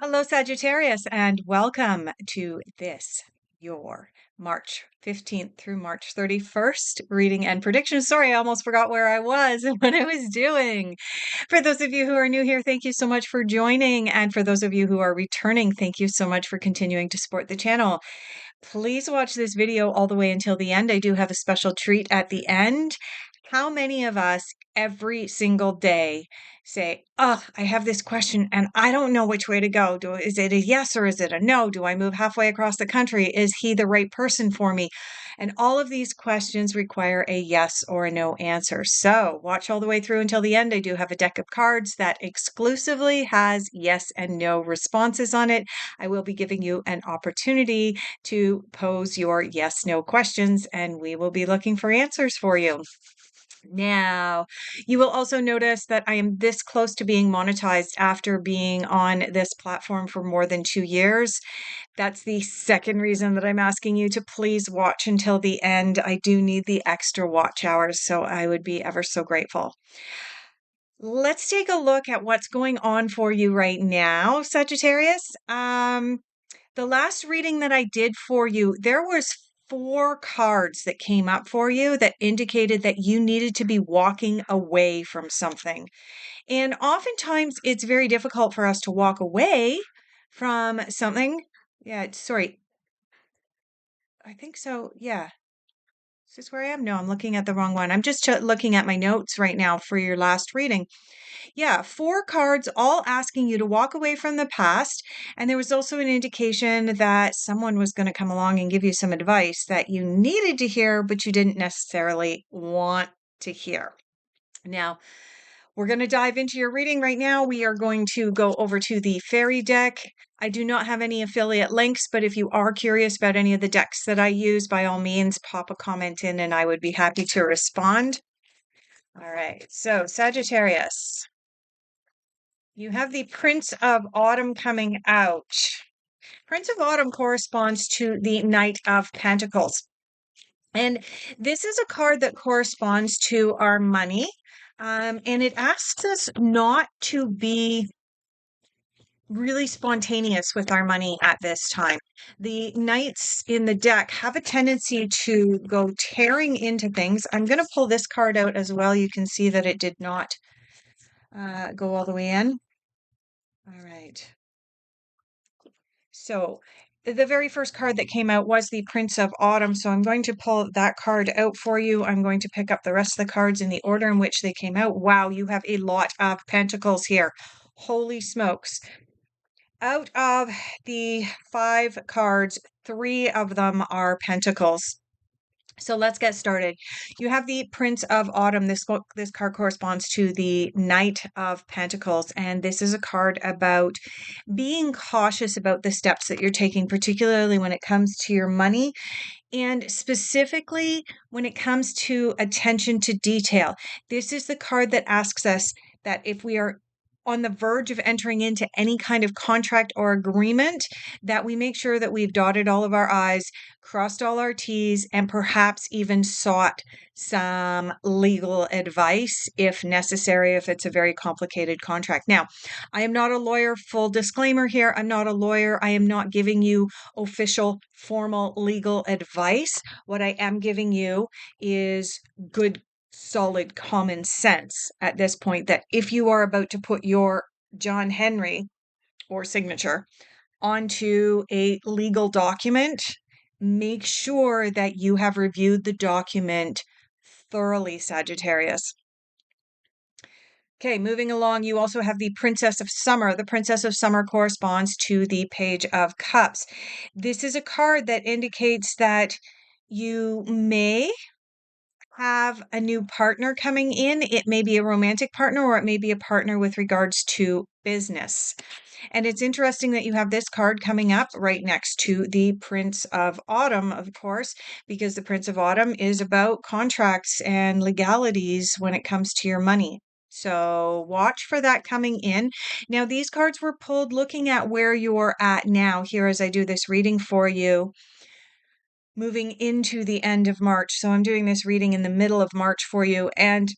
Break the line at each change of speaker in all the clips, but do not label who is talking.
Hello, Sagittarius, and welcome to this, your March 15th through March 31st reading and prediction. Sorry, I almost forgot where I was and what I was doing. For those of you who are new here, thank you so much for joining. And for those of you who are returning, thank you so much for continuing to support the channel. Please watch this video all the way until the end. I do have a special treat at the end. How many of us every single day say, "Oh, I have this question and I don't know which way to go. Is it a yes or is it a no? Do I move halfway across the country? Is he the right person for me?" And all of these questions require a yes or a no answer. So watch all the way through until the end. I do have a deck of cards that exclusively has yes and no responses on it. I will be giving you an opportunity to pose your yes no questions, and we will be looking for answers for you. Now, you will also notice that I am this close to being monetized after being on this platform for more than 2 years. That's the second reason that I'm asking you to please watch until the end. I do need the extra watch hours, so I would be ever so grateful. Let's take a look at what's going on for you right now, Sagittarius. The last reading that I did for you, there was 4 cards that came up for you that indicated that you needed to be walking away from something. And oftentimes it's very difficult for us to walk away from something. Yeah, sorry. I think so. Yeah. Is this where I am? No, I'm looking at the wrong one. I'm just looking at my notes right now for your last reading. Yeah, 4 cards all asking you to walk away from the past. And there was also an indication that someone was going to come along and give you some advice that you needed to hear, but you didn't necessarily want to hear. Now, we're going to dive into your reading right now. We are going to go over to the fairy deck. I do not have any affiliate links, but if you are curious about any of the decks that I use, by all means, pop a comment in and I would be happy to respond. All right, so Sagittarius. You have the Prince of Autumn coming out. Prince of Autumn corresponds to the Knight of Pentacles. And this is a card that corresponds to our money. And it asks us not to be really spontaneous with our money at this time. The knights in the deck have a tendency to go tearing into things. I'm going to pull this card out as well. You can see that it did not go all the way in. All right. So the very first card that came out was the Prince of Autumn. So I'm going to pull that card out for you. I'm going to pick up the rest of the cards in the order in which they came out. Wow, you have a lot of pentacles here. Holy smokes. Out of the 5 cards, 3 of them are pentacles. So let's get started. You have the Prince of Autumn. This card corresponds to the Knight of Pentacles, and this is a card about being cautious about the steps that you're taking, particularly when it comes to your money, and specifically when it comes to attention to detail. This is the card that asks us that if we are on the verge of entering into any kind of contract or agreement, that we make sure that we've dotted all of our I's, crossed all our T's, and perhaps even sought some legal advice if necessary, if it's a very complicated contract. Now, I am not a lawyer, full disclaimer here. I'm not a lawyer. I am not giving you official, formal legal advice. What I am giving you is good, solid common sense at this point that if you are about to put your John Henry or signature onto a legal document, make sure that you have reviewed the document thoroughly, Sagittarius. Okay, moving along, you also have the Princess of Summer. The Princess of Summer corresponds to the Page of Cups. This is a card that indicates that you may have a new partner coming in. It may be a romantic partner or it may be a partner with regards to business. And it's interesting that you have this card coming up right next to the Prince of Autumn, of course, because the Prince of Autumn is about contracts and legalities when it comes to your money. So watch for that coming in. Now, these cards were pulled looking at where you're at now here as I do this reading for you, moving into the end of March. So I'm doing this reading in the middle of March for you. And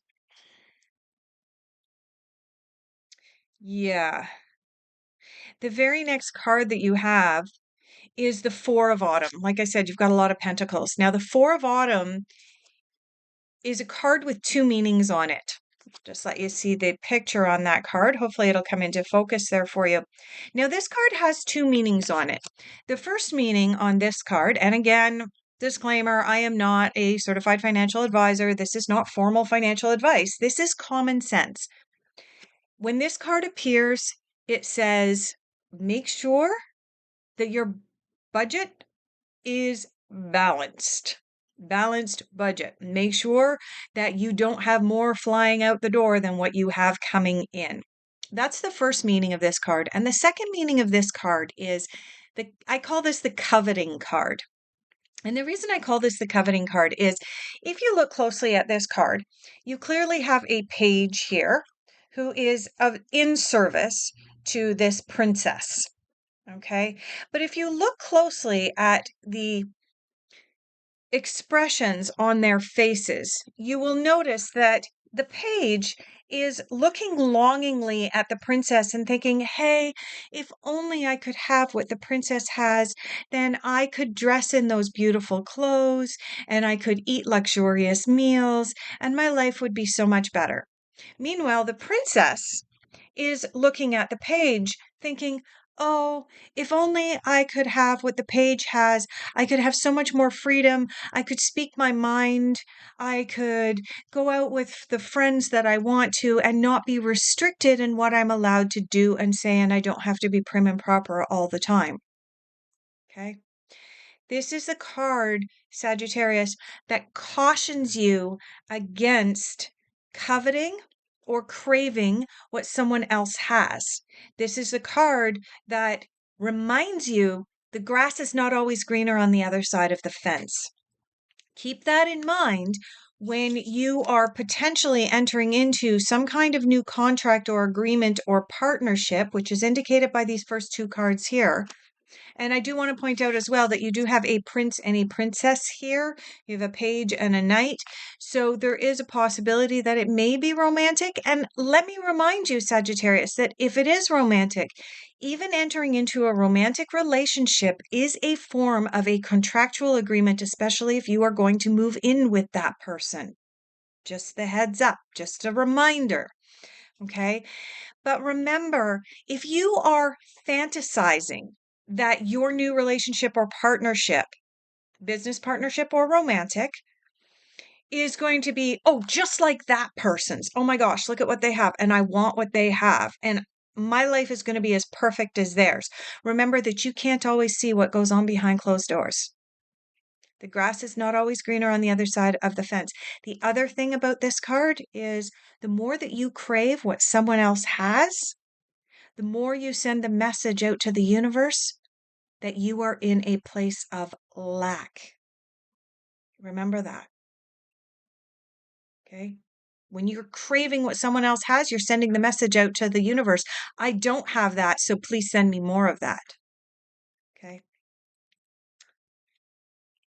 yeah, The very next card that you have is the Four of Autumn. Like I said, you've got a lot of pentacles. Now, the Four of Autumn is a card with two meanings on it. Just let you see the picture on that card. Hopefully it'll come into focus there for you. Now, this card has two meanings on it. The first meaning on this card, and again, disclaimer, I am not a certified financial advisor. This is not formal financial advice. This is common sense. When this card appears, it says, make sure that your budget is balanced. Balanced budget. Make sure that you don't have more flying out the door than what you have coming in. That's the first meaning of this card. And the second meaning of this card is I call this the coveting card. And the reason I call this the coveting card is if you look closely at this card, you clearly have a page here who is in service to this princess. Okay. But if you look closely at the expressions on their faces, you will notice that the page is looking longingly at the princess and thinking, hey, if only I could have what the princess has, then I could dress in those beautiful clothes and I could eat luxurious meals and my life would be so much better. Meanwhile, the princess is looking at the page thinking, oh, if only I could have what the page has. I could have so much more freedom. I could speak my mind. I could go out with the friends that I want to and not be restricted in what I'm allowed to do and say, and I don't have to be prim and proper all the time. Okay. This is a card, Sagittarius, that cautions you against coveting or craving what someone else has. This is a card that reminds you the grass is not always greener on the other side of the fence. Keep that in mind when you are potentially entering into some kind of new contract or agreement or partnership, which is indicated by these first two cards here. And I do want to point out as well that you do have a prince and a princess here. You have a page and a knight. So there is a possibility that it may be romantic. And let me remind you, Sagittarius, that if it is romantic, even entering into a romantic relationship is a form of a contractual agreement, especially if you are going to move in with that person. Just the heads up, just a reminder. Okay. But remember, if you are fantasizing that your new relationship or partnership, business partnership or romantic, is going to be, oh, just like that person's. Oh my gosh, look at what they have. And I want what they have. And my life is going to be as perfect as theirs. Remember that you can't always see what goes on behind closed doors. The grass is not always greener on the other side of the fence. The other thing about this card is the more that you crave what someone else has, the more you send the message out to the universe that you are in a place of lack. Remember that. Okay. When you're craving what someone else has, you're sending the message out to the universe. I don't have that, so please send me more of that. Okay.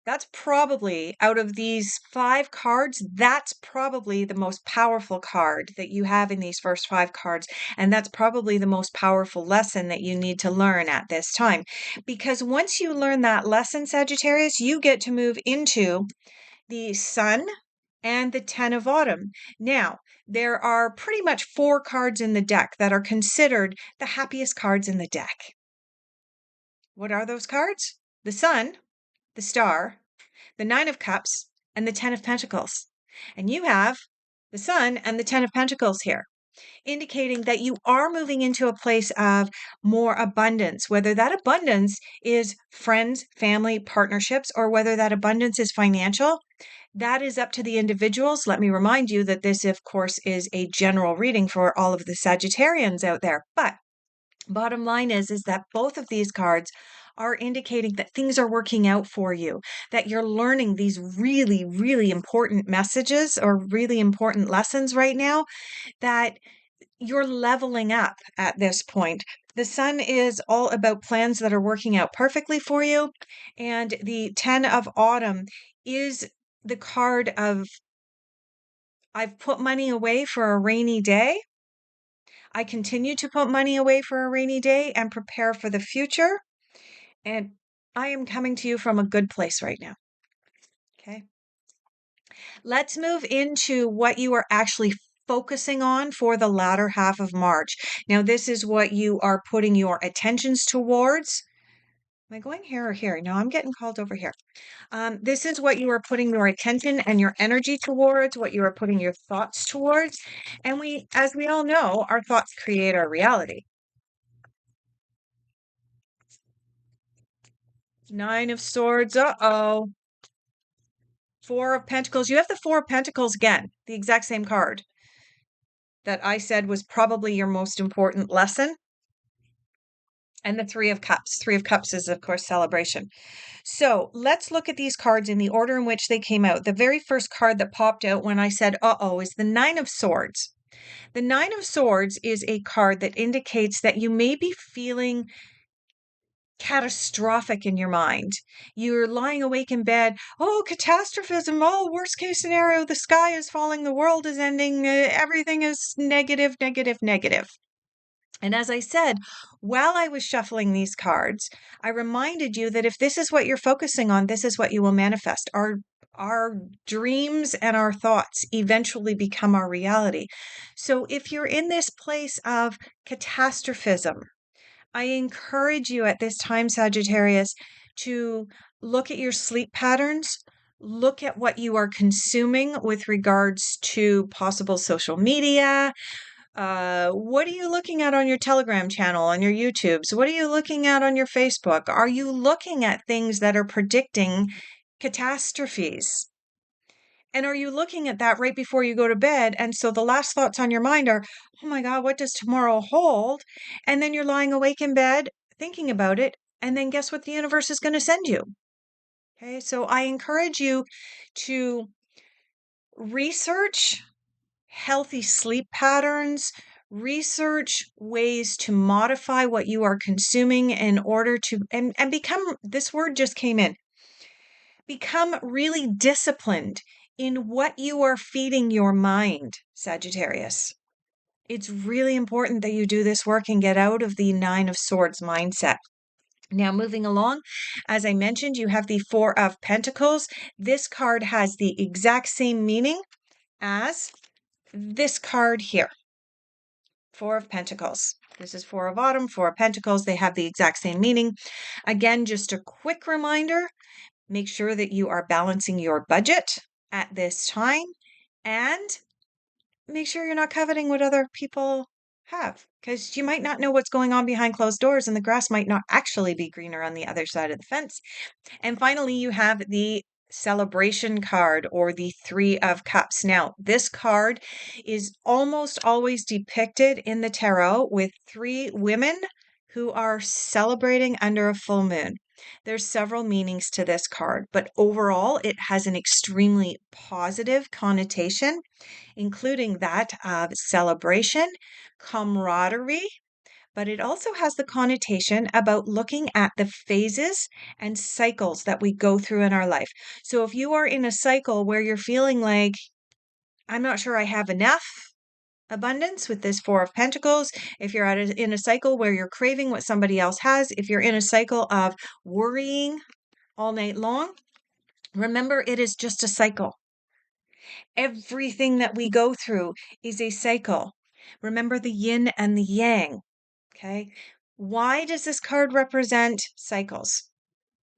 That's probably, out of these 5 cards, that's probably the most powerful card that you have in these first 5 cards. And that's probably the most powerful lesson that you need to learn at this time. Because once you learn that lesson, Sagittarius, you get to move into the Sun and the 10 of Autumn. Now, there are pretty much 4 cards in the deck that are considered the happiest cards in the deck. What are those cards? The Sun, the Star, the 9 of Cups, and the 10 of Pentacles. And you have the Sun and the 10 of Pentacles here, indicating that you are moving into a place of more abundance, whether that abundance is friends, family, partnerships, or whether that abundance is financial. That is up to the individuals. Let me remind you that this, of course, is a general reading for all of the Sagittarians out there. But bottom line is that both of these cards are indicating that things are working out for you, that you're learning these really, really important messages or really important lessons right now, that you're leveling up at this point. The Sun is all about plans that are working out perfectly for you. And the 10 of Autumn is the card of, I've put money away for a rainy day. I continue to put money away for a rainy day and prepare for the future. And I am coming to you from a good place right now. Okay. Let's move into what you are actually focusing on for the latter half of March. Now, this is what you are putting your attentions towards. Am I going here or here? No, I'm getting called over here. This is what you are putting your attention and your energy towards, what you are putting your thoughts towards. And as we all know, our thoughts create our reality. Nine of Swords. Uh-oh. Four of Pentacles. You have the Four of Pentacles again, the exact same card that I said was probably your most important lesson. And the Three of Cups. Three of Cups is, of course, celebration. So let's look at these cards in the order in which they came out. The very first card that popped out when I said, uh-oh, is the Nine of Swords. The Nine of Swords is a card that indicates that you may be feeling catastrophic in your mind. You're lying awake in bed. Oh, catastrophism. Oh, worst case scenario. The sky is falling. The world is ending. Everything is negative, negative, negative. And as I said, while I was shuffling these cards, I reminded you that if this is what you're focusing on, this is what you will manifest. Our dreams and our thoughts eventually become our reality. So if you're in this place of catastrophism, I encourage you at this time, Sagittarius, to look at your sleep patterns, look at what you are consuming with regards to possible social media. What are you looking at on your Telegram channel, on your YouTubes? What are you looking at on your Facebook? Are you looking at things that are predicting catastrophes? And are you looking at that right before you go to bed? And so the last thoughts on your mind are, oh my God, what does tomorrow hold? And then you're lying awake in bed thinking about it. And then guess what the universe is going to send you? Okay. So I encourage you to research healthy sleep patterns, research ways to modify what you are consuming in order to, and become, this word just came in, become really disciplined in what you are feeding your mind, Sagittarius. It's really important that you do this work and get out of the Nine of Swords mindset. Now, moving along, as I mentioned, you have the Four of Pentacles. This card has the exact same meaning as this card here. Four of Pentacles. This is Four of Autumn, Four of Pentacles. They have the exact same meaning. Again, just a quick reminder, make sure that you are balancing your budget at this time and make sure you're not coveting what other people have, because you might not know what's going on behind closed doors and the grass might not actually be greener on the other side of the fence. And finally, you have the celebration card, or the Three of Cups. Now, this card is almost always depicted in the tarot with three women who are celebrating under a full moon. There's several meanings to this card, but overall, it has an extremely positive connotation, including that of celebration, camaraderie, but it also has the connotation about looking at the phases and cycles that we go through in our life. So if you are in a cycle where you're feeling like, I'm not sure I have enough abundance with this Four of Pentacles, if you're in a cycle where you're craving what somebody else has, if you're in a cycle of worrying all night long, remember it is just a cycle. Everything that we go through is a cycle. Remember the yin and the yang. Okay. Why does this card represent cycles?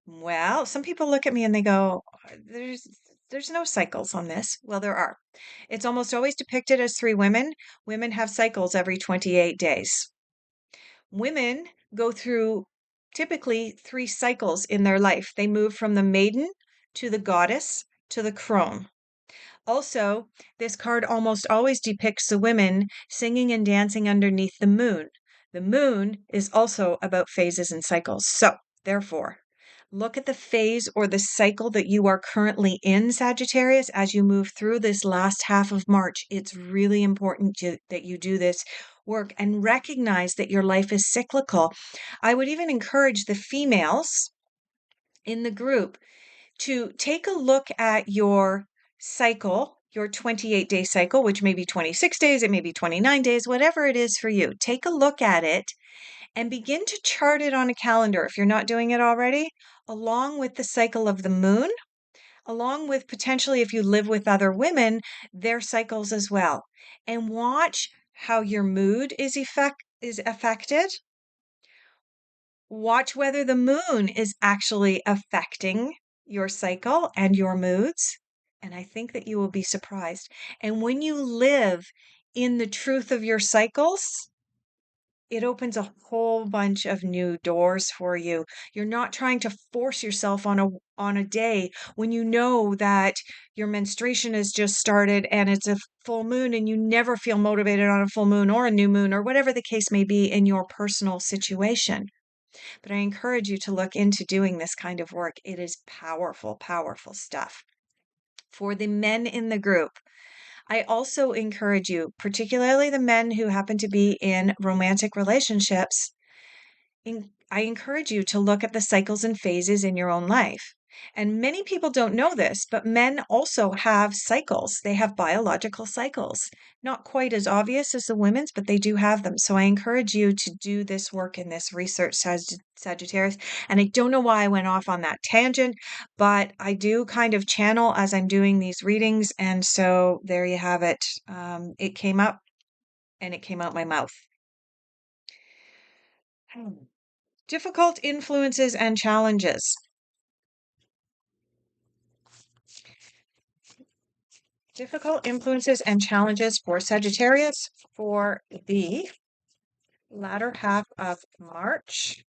Well, some people look at me and they go, there's no cycles on this. Well, there are. It's almost always depicted as three women. Women have cycles every 28 days. Women go through typically three cycles in their life. They move from the maiden to the goddess to the crone. Also, this card almost always depicts the women singing and dancing underneath the moon. The moon is also about phases and cycles. So, therefore, look at the phase or the cycle that you are currently in, Sagittarius, as you move through this last half of March. It's really important that you do this work and recognize that your life is cyclical. I would even encourage the females in the group to take a look at your cycle, your 28-day cycle, which may be 26 days, it may be 29 days, whatever it is for you. Take a look at it and begin to chart it on a calendar if you're not doing it already, along with the cycle of the moon, along with potentially if you live with other women, their cycles as well. And watch how your mood is affected. Watch whether the moon is actually affecting your cycle and your moods. And I think that you will be surprised. And when you live in the truth of your cycles, it opens a whole bunch of new doors for you. You're not trying to force yourself on a day when you know that your menstruation has just started and it's a full moon and you never feel motivated on a full moon or a new moon or whatever the case may be in your personal situation. But I encourage you to look into doing this kind of work. It is powerful, powerful stuff. For the men in the group, I also encourage you, particularly the men who happen to be in romantic relationships, I encourage you to look at the cycles and phases in your own life. And many people don't know this, but men also have cycles. They have biological cycles. Not quite as obvious as the women's, but they do have them. So I encourage you to do this work in this research, Sagittarius. And I don't know why I went off on that tangent, but I do kind of channel as I'm doing these readings. And so there you have it. It came up and it came out my mouth. Difficult influences and challenges. Difficult influences and challenges for Sagittarius for the latter half of March.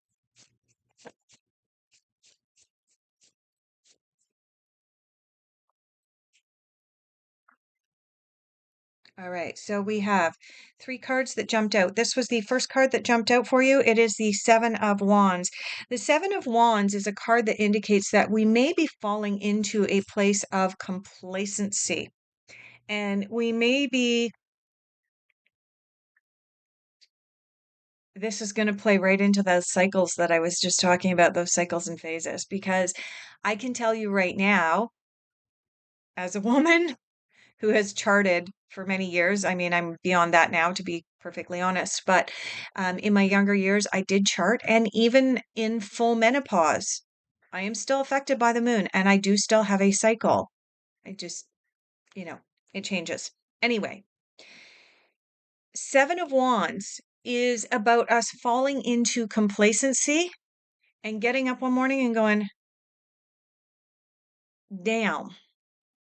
All right, so we have 3 cards that jumped out. This was the first card that jumped out for you. It is the 7 of Wands. The 7 of Wands is a card that indicates that we may be falling into a place of complacency. And we may be, this is going to play right into those cycles that I was just talking about, those cycles and phases, because I can tell you right now, as a woman who has charted for many years, I mean, I'm beyond that now, to be perfectly honest, but in my younger years, I did chart. And even in full menopause, I am still affected by the moon and I do still have a cycle. I just, you know, it changes. Anyway, 7 of Wands is about us falling into complacency and getting up one morning and going, damn,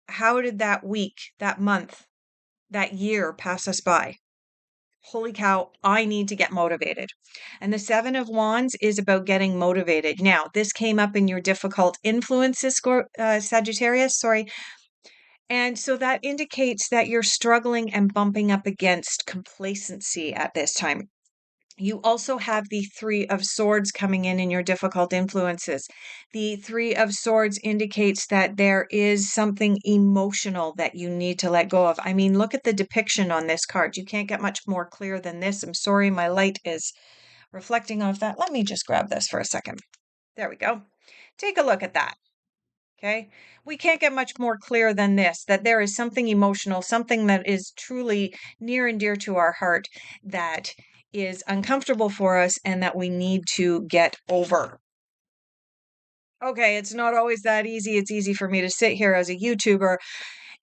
how did that week, that month, that year pass us by? Holy cow, I need to get motivated. And the 7 of Wands is about getting motivated. Now, this came up in your difficult influences, Sagittarius, sorry. And so that indicates that you're struggling and bumping up against complacency at this time. You also have the 3 of Swords coming in your difficult influences. The 3 of Swords indicates that there is something emotional that you need to let go of. I mean, look at the depiction on this card. You can't get much more clear than this. I'm sorry, my light is reflecting off that. Let me just grab this for a second. There we go. Take a look at that. Okay. We can't get much more clear than this, that there is something emotional, something that is truly near and dear to our heart that is uncomfortable for us and that we need to get over. Okay, it's not always that easy. It's easy for me to sit here as a YouTuber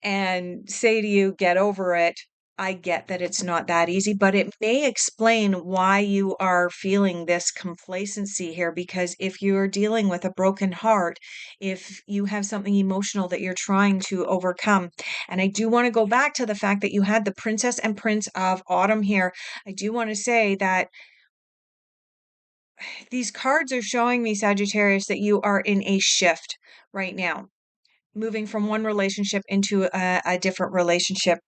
and say to you, get over it. I get that it's not that easy, but it may explain why you are feeling this complacency here. Because if you're dealing with a broken heart, if you have something emotional that you're trying to overcome, and I do want to go back to the fact that you had the Princess and Prince of Autumn here. I do want to say that these cards are showing me, Sagittarius, that you are in a shift right now, moving from one relationship into a different relationship.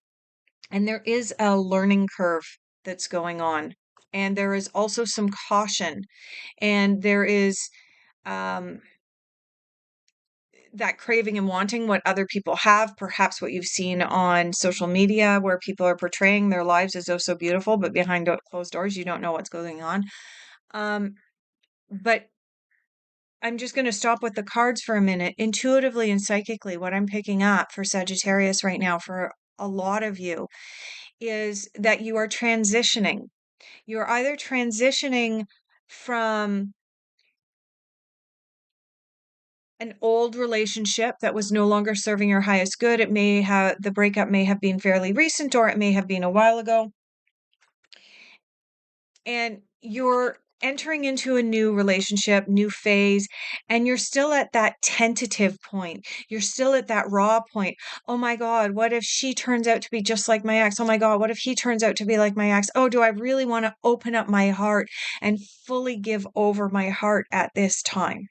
And there is a learning curve that's going on. And there is also some caution. And there is that craving and wanting what other people have, perhaps what you've seen on social media where people are portraying their lives as oh so beautiful, but behind closed doors, you don't know what's going on. But I'm just going to stop with the cards for a minute. Intuitively and psychically, what I'm picking up for Sagittarius right now, for a lot of you is that you are transitioning. You're either transitioning from an old relationship that was no longer serving your highest good. The breakup may have been fairly recent, or it may have been a while ago. And you're entering into a new relationship, new phase, and you're still at that tentative point. You're still at that raw point. Oh my God, what if she turns out to be just like my ex? Oh my God, what if he turns out to be like my ex? Oh, do I really want to open up my heart and fully give over my heart at this time?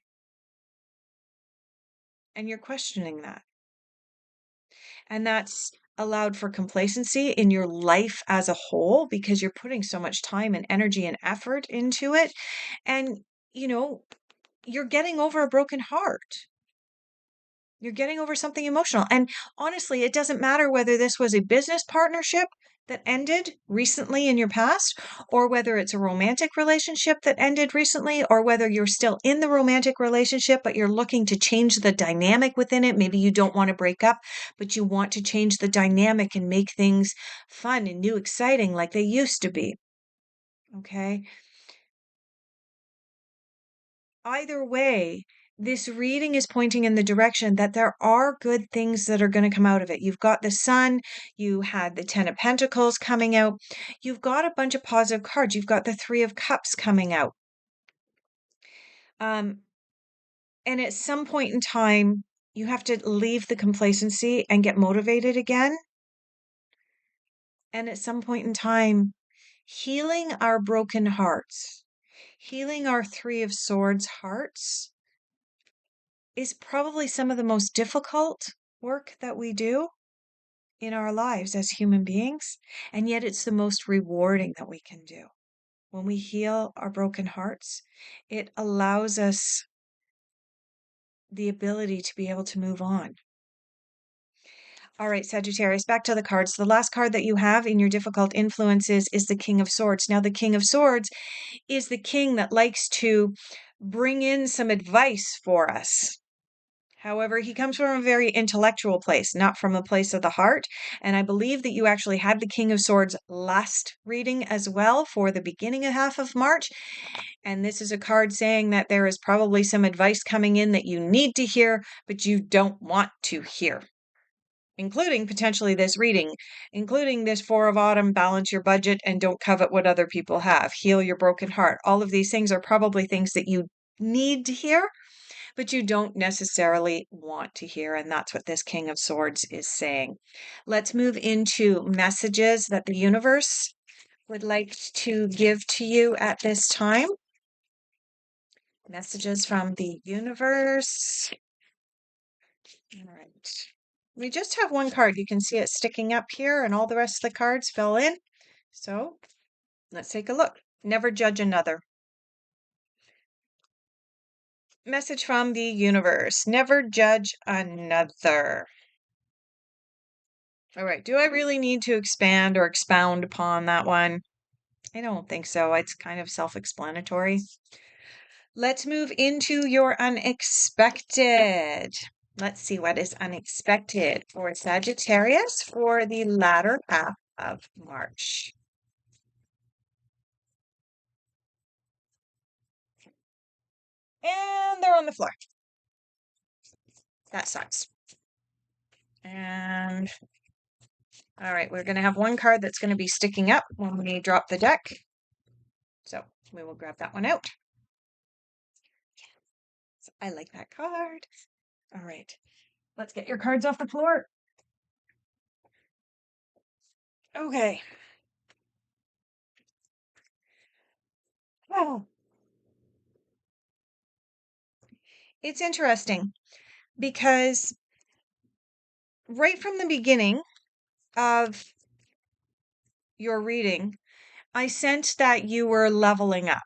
And you're questioning that. And that's allowed for complacency in your life as a whole because you're putting so much time and energy and effort into it. And, you know, you're getting over a broken heart. You're getting over something emotional. And honestly, it doesn't matter whether this was a business partnership that ended recently in your past, or whether it's a romantic relationship that ended recently, or whether you're still in the romantic relationship, but you're looking to change the dynamic within it. Maybe you don't want to break up, but you want to change the dynamic and make things fun and new, exciting like they used to be. Okay. Either way, this reading is pointing in the direction that there are good things that are going to come out of it. You've got the Sun, you had the Ten of Pentacles coming out, you've got a bunch of positive cards, you've got the Three of Cups coming out. And at some point in time, you have to leave the complacency and get motivated again. And at some point in time, healing our broken hearts, healing our Three of Swords hearts is probably some of the most difficult work that we do in our lives as human beings. And yet it's the most rewarding that we can do. When we heal our broken hearts, it allows us the ability to be able to move on. All right, Sagittarius, back to the cards. The last card that you have in your difficult influences is the King of Swords. Now, the King of Swords is the king that likes to bring in some advice for us. However, he comes from a very intellectual place, not from a place of the heart. And I believe that you actually had the King of Swords last reading as well for the beginning of half of March. And this is a card saying that there is probably some advice coming in that you need to hear, but you don't want to hear, including potentially this reading, including this Four of Autumn, balance your budget and don't covet what other people have, heal your broken heart. All of these things are probably things that you need to hear, but you don't necessarily want to hear. And that's what this King of Swords is saying. Let's move into messages that the universe would like to give to you at this time. Messages from the universe. All right. We just have one card. You can see it sticking up here, and all the rest of the cards fell in. So let's take a look. Never judge another. Message from the universe. Never judge another. All right. Do I really need to expand or expound upon that one? I don't think so. It's kind of self-explanatory. Let's move into your unexpected. Let's see what is unexpected for Sagittarius for the latter half of March. And they're on the floor. That sucks. And all right, we're going to have one card that's going to be sticking up when we drop the deck. So we will grab that one out. I like that card. All right, let's get your cards off the floor. Okay. Oh. It's interesting because right from the beginning of your reading, I sensed that you were leveling up,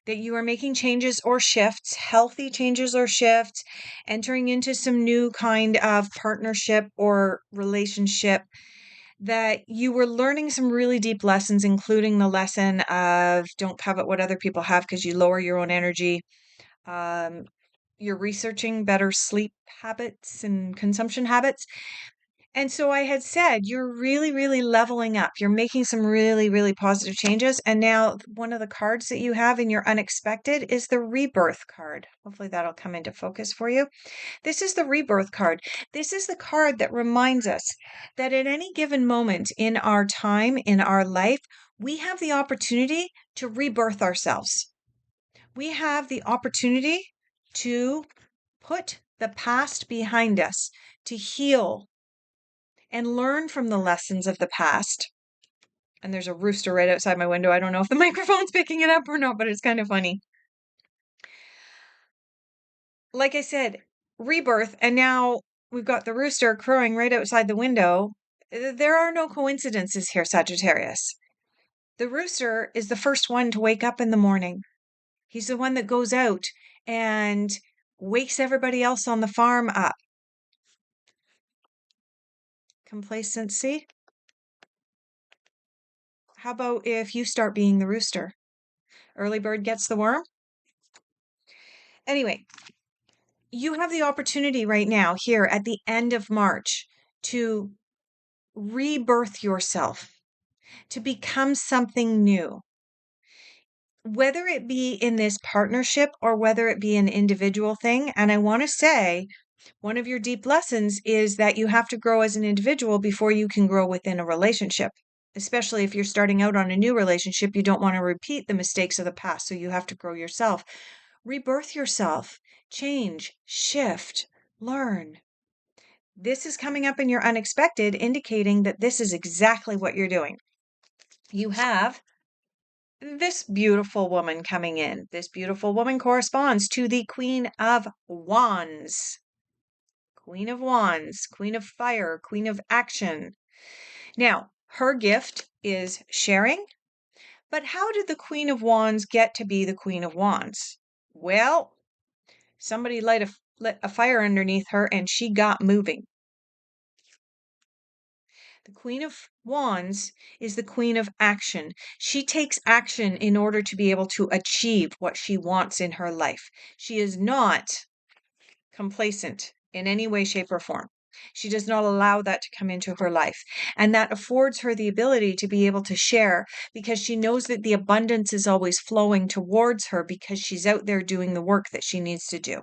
that you were making changes or shifts, healthy changes or shifts, entering into some new kind of partnership or relationship, that you were learning some really deep lessons, including the lesson of don't covet what other people have because you lower your own energy. You're researching better sleep habits and consumption habits. And so I had said, you're really, really leveling up. You're making some really, really positive changes. And now one of the cards that you have in your unexpected is the rebirth card. Hopefully that'll come into focus for you. This is the rebirth card. This is the card that reminds us that at any given moment in our time, in our life, we have the opportunity to rebirth ourselves. We have the opportunity to put the past behind us, to heal and learn from the lessons of the past. And there's a rooster right outside my window. I don't know if the microphone's picking it up or not, but it's kind of funny. Like I said, rebirth, and now we've got the rooster crowing right outside the window. There are no coincidences here, Sagittarius. The rooster is the first one to wake up in the morning. He's the one that goes out and wakes everybody else on the farm up. Complacency. How about if you start being the rooster? Early bird gets the worm. Anyway, you have the opportunity right now, here at the end of March, to rebirth yourself, to become something new. Whether it be in this partnership or whether it be an individual thing. And I want to say, one of your deep lessons is that you have to grow as an individual before you can grow within a relationship. Especially if you're starting out on a new relationship, you don't want to repeat the mistakes of the past. So you have to grow yourself. Rebirth yourself, change, shift, learn. This is coming up in your unexpected, indicating that this is exactly what you're doing. You have this beautiful woman coming in. This beautiful woman corresponds to the Queen of Wands. Queen of Wands, Queen of Fire, Queen of Action. Now, her gift is sharing. But how did the Queen of Wands get to be the Queen of Wands? Well, somebody lit a fire underneath her and she got moving. The Queen of Wands is the Queen of Action. She takes action in order to be able to achieve what she wants in her life. She is not complacent in any way, shape, or form. She does not allow that to come into her life. And that affords her the ability to be able to share because she knows that the abundance is always flowing towards her because she's out there doing the work that she needs to do.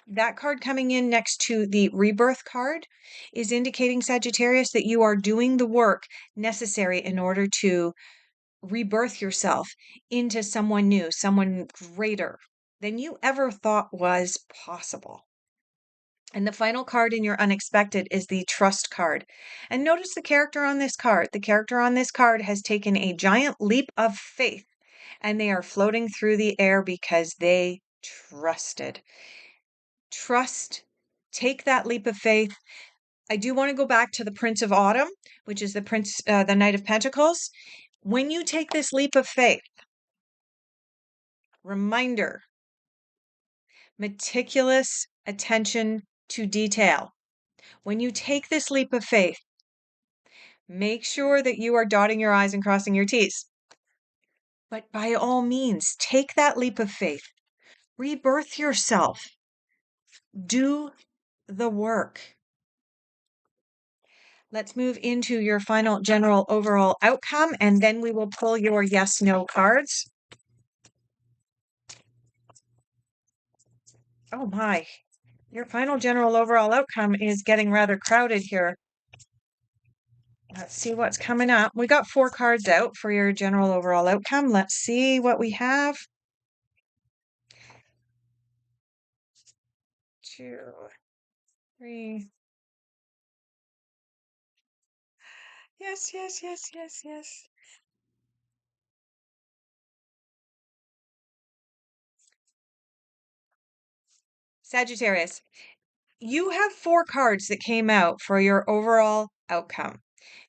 That card coming in next to the rebirth card is indicating, Sagittarius, that you are doing the work necessary in order to rebirth yourself into someone new, someone greater than you ever thought was possible. And the final card in your unexpected is the trust card. And notice the character on this card. The character on this card has taken a giant leap of faith and they are floating through the air because they trusted. Trust, take that leap of faith. I do want to go back to the Prince of Autumn, which is the Knight of Pentacles. When you take this leap of faith, reminder, meticulous attention to detail. When you take this leap of faith, make sure that you are dotting your I's and crossing your T's. But by all means, take that leap of faith. Rebirth yourself. Do the work. Let's move into your final general overall outcome, and then we will pull your yes/no cards. Oh my, your final general overall outcome is getting rather crowded here. Let's see what's coming up. We got 4 cards out for your general overall outcome. Let's see what we have. 2, 3. Yes, yes, yes, yes, yes. Sagittarius, you have 4 cards that came out for your overall outcome.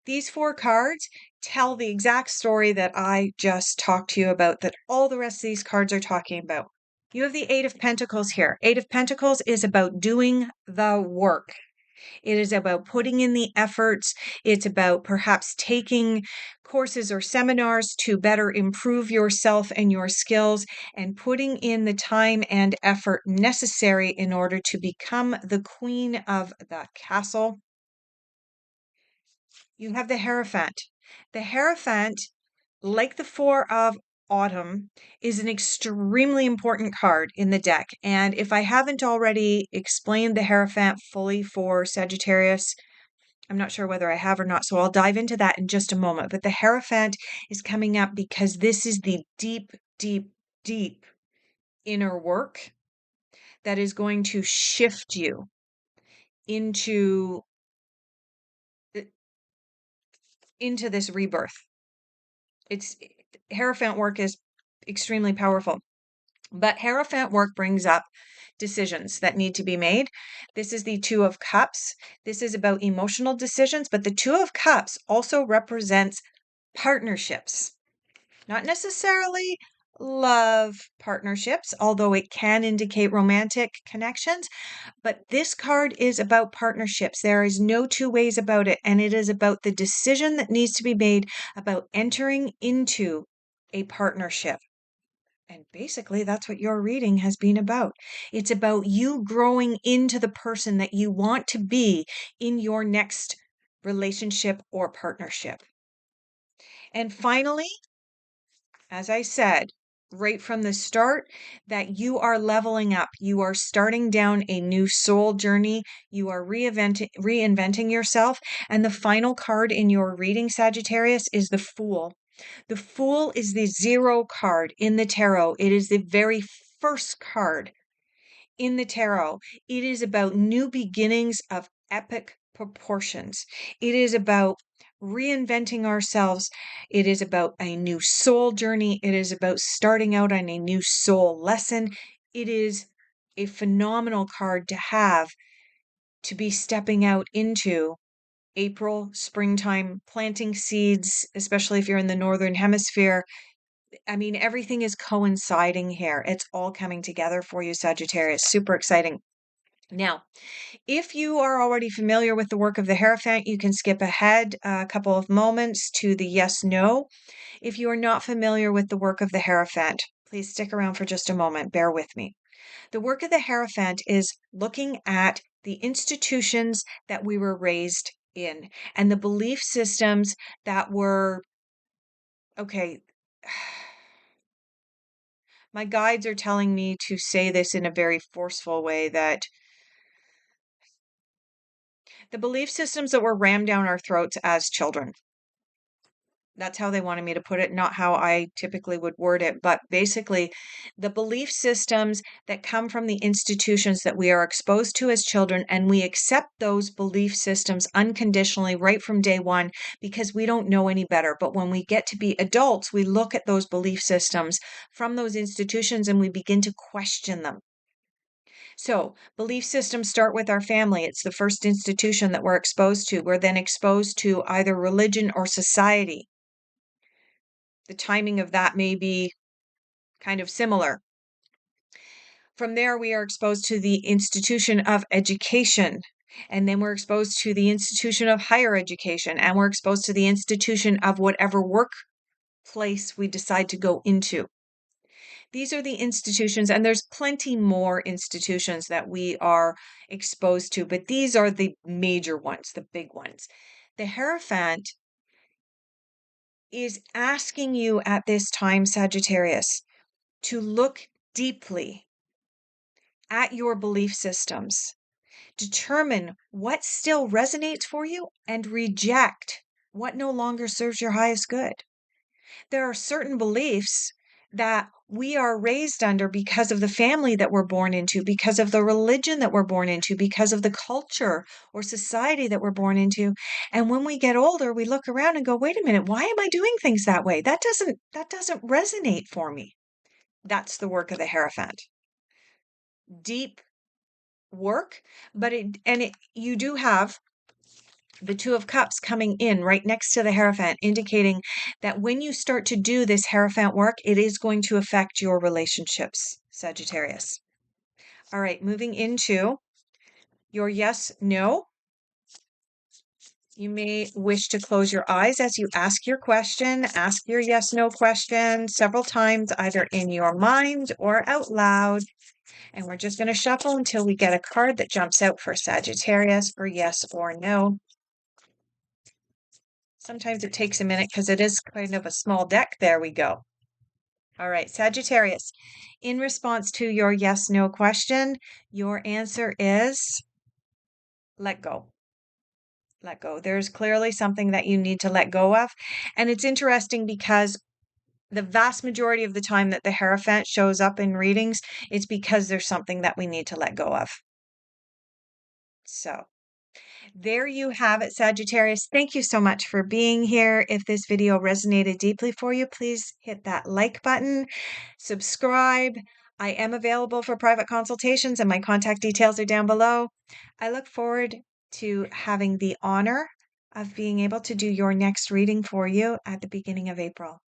These 4 cards tell the exact story that I just talked to you about, that all the rest of these cards are talking about. You have the 8 of Pentacles here. 8 of Pentacles is about doing the work. It is about putting in the efforts. It's about perhaps taking courses or seminars to better improve yourself and your skills and putting in the time and effort necessary in order to become the queen of the castle. You have the Hierophant. The Hierophant, like the Four of Autumn, is an extremely important card in the deck. And if I haven't already explained the Hierophant fully for Sagittarius, I'm not sure whether I have or not, so I'll dive into that in just a moment. But the Hierophant is coming up because this is the deep, deep, deep inner work that is going to shift you into into this rebirth. It's Hierophant work is extremely powerful, but Hierophant work brings up decisions that need to be made. This is the Two of Cups. This is about emotional decisions, but the Two of Cups also represents partnerships, not necessarily love partnerships, although it can indicate romantic connections. But this card is about partnerships. There is no two ways about it. And it is about the decision that needs to be made about entering into a partnership. And basically, that's what your reading has been about. It's about you growing into the person that you want to be in your next relationship or partnership. And finally, as I said, right from the start, that you are leveling up. You are starting down a new soul journey. You are reinventing yourself. And the final card in your reading, Sagittarius, is the Fool. The Fool is the 0 card in the tarot. It is the very first card in the tarot. It is about new beginnings of epic proportions. It is about reinventing ourselves. It is about a new soul journey. It is about starting out on a new soul lesson. It is a phenomenal card to have to be stepping out into April, springtime, planting seeds, especially if you're in the northern hemisphere. I mean, everything is coinciding here. It's all coming together for you, Sagittarius. Super exciting. Now, if you are already familiar with the work of the Hierophant, you can skip ahead a couple of moments to the yes, no. If you are not familiar with the work of the Hierophant, please stick around for just a moment. Bear with me. The work of the Hierophant is looking at the institutions that we were raised in and the belief systems that were, okay, my guides are telling me to say this in a very forceful way, that the belief systems that were rammed down our throats as children. That's how they wanted me to put it, not how I typically would word it. But basically, the belief systems that come from the institutions that we are exposed to as children, and we accept those belief systems unconditionally right from day one because we don't know any better. But when we get to be adults, we look at those belief systems from those institutions and we begin to question them. So, belief systems start with our family. It's the first institution that we're exposed to. We're then exposed to either religion or society. The timing of that may be kind of similar. From there, we are exposed to the institution of education. And then we're exposed to the institution of higher education. And we're exposed to the institution of whatever workplace we decide to go into. These are the institutions, and there's plenty more institutions that we are exposed to, but these are the major ones, the big ones. The Hierophant is asking you at this time, Sagittarius, to look deeply at your belief systems, determine what still resonates for you, and reject what no longer serves your highest good. There are certain beliefs that we are raised under because of the family that we're born into, because of the religion that we're born into, because of the culture or society that we're born into. And when we get older, we look around and go, wait a minute, why am I doing things that way? That doesn't resonate for me. That's the work of the Hierophant. Deep work, but you do have the Two of Cups coming in right next to the Hierophant, indicating that when you start to do this Hierophant work, it is going to affect your relationships, Sagittarius. All right, moving into your yes, no. You may wish to close your eyes as you ask your question. Ask your yes, no question several times, either in your mind or out loud. And we're just going to shuffle until we get a card that jumps out for Sagittarius for yes or no. Sometimes it takes a minute because it is kind of a small deck. There we go. All right, Sagittarius, in response to your yes/no question, your answer is let go. Let go. There's clearly something that you need to let go of. And it's interesting because the vast majority of the time that the Hierophant shows up in readings, it's because there's something that we need to let go of. So there you have it, Sagittarius. Thank you so much for being here. If this video resonated deeply for you, please hit that like button, subscribe. I am available for private consultations and my contact details are down below. I look forward to having the honor of being able to do your next reading for you at the beginning of April.